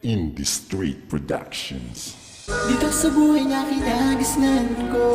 Indie Street Productions. Dito sa buhay na kinagisnan ko,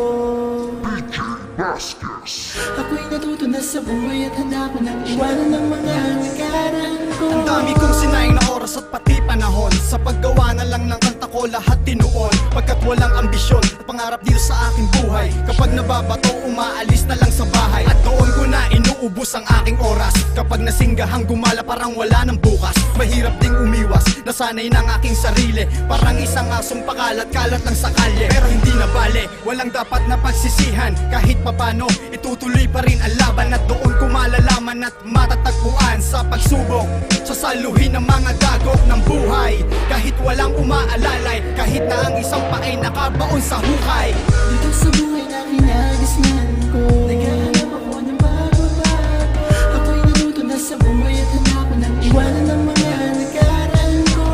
DJ Vasquez. ako'y natuto na sa buhay at handa ko nang iwanan ng mga nakaraan ko. Ang dami kong sinayang na oras at pati panahon sa paggawa na lang ng kanta ko lahat tinuon. Pagkat walang ambisyon at pangarap dito sa aking buhay, kapag nababato umaalis na lang sa bahay. At doon ko na inuubos ang aking oras. Kapag nasinggahang gumala parang wala ng bukas, mahirap ding umiwas, nasanay ng aking sarili. Parang isang asong pakalat-kalat lang sa kalye. Pero hindi na bale, walang dapat na pagsisihan. Kahit papano, itutuloy pa rin ang laban. At doon ko malalaman at matatagpuan sa pagsubok, sasaluhin ng mga dagok ng buhay. Kahit walang umaalalay, kahit na ang isang pa ay nakabaon sa hukay. Dito sa buhay na kinagisnan ko, naghahanap ako ng bago-bago. Ako'y natuto na sa buhay at handa ko nang iwanan ng mga nakaraan ko.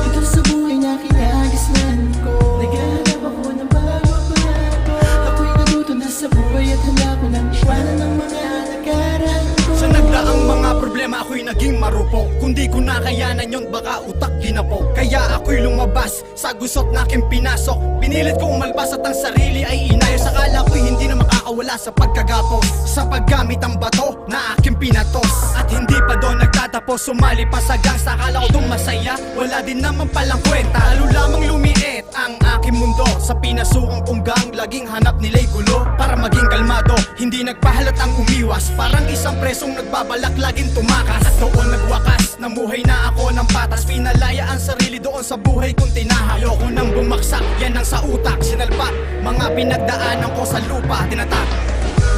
Dito sa buhay na kinagisnan ko, naghahanap ako ng bago-bago. Ako'y natuto na sa buhay at handa ko nang iwanan ng mga nakaraan ko. Sa nagdaang mga problema ako'y naging marupok. Kung di ko nakayanan yon baka utak ginapok. Kaya ako'y lumabas sa gusot na aking pinasok. Pinilit ko umalpas at ang sarili ay inayos. Akala ko'y hindi na makakawala sa pagkagapos, sa paggamit ang bato na aking pinatos. At hindi pa doon nagtatapos, sumali pa sa gangsta. Akala ko doon masaya, wala din naman palang kwenta. Lalo lamang lumiit ang aking mundo sa pinasukang kong gang. Laging hanap nila'y gulo para maging kalmado, hindi nagpahalatang umiwas. Parang isang presong nagbabalak laging tumakas. At doon nagwakas, namuhay na ako ng patas. Pinalaya ang sarili doon sa buhay kong tinaha. Ayoko nang bumaksak, yan ang sa utak sinalpak. Mga pinagdaanan ko sa lupa, tinatak.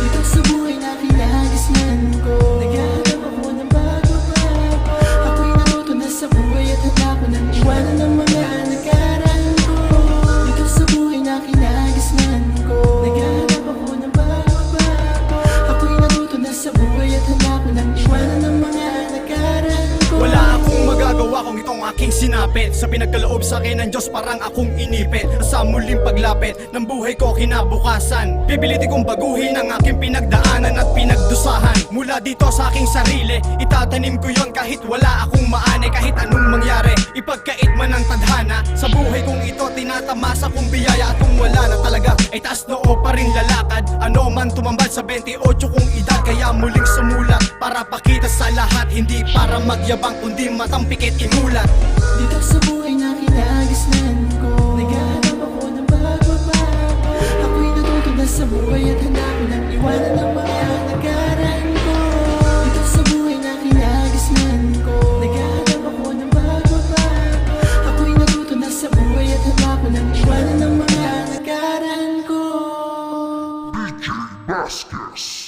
Dito sa buhay na kinagisnan ko, naghahanap ako ng bago-bago. Ako'y natuto na sa buhay at handa ko nang iwanan ng mga nakaraan ko. Dito sa buhay na kinagisnan ko, naghahanap ako ng bago-bago. Ako'y natuto na sa buhay at handa ko nang iwanan ng mga nakaraan ko. Wala akong magagawa kung itong aking sinapit. Sa pinagkaloob sa akin ng Diyos parang akong inipit. Sa muling paglapit ng buhay ko kinabukasan, pipilitin kong baguhin ang aking pinagdaanan at pinagdusahan. Mula dito sa aking sarili, itatanim ko yon kahit wala akong maanay. Kahit anong mangyari, ipagkait man ang tadhana. Sa buhay kong ito, tinatamasa kong biyaya. At kung wala na talaga, ay taas noo pa rin lalakad. Ano man tumambad sa 28 kong edad, kaya muling sumulat para pakita sa lahat. Hindi para magyabang, kundi matampikit imulat. Dito sa buhay na kinagisnan ko, naghahanap ako ng bago-bago. Ako'y natuto na sa buhay at handa ko nang iwanan ng mga nakaraan ko. Dito sa buhay na kinagisnan ko, naghahanap ako ng bago-bago. Ako'y natuto na sa buhay at handa ko nang iwanan ng mga nakaraan ko. DJ Vasquez.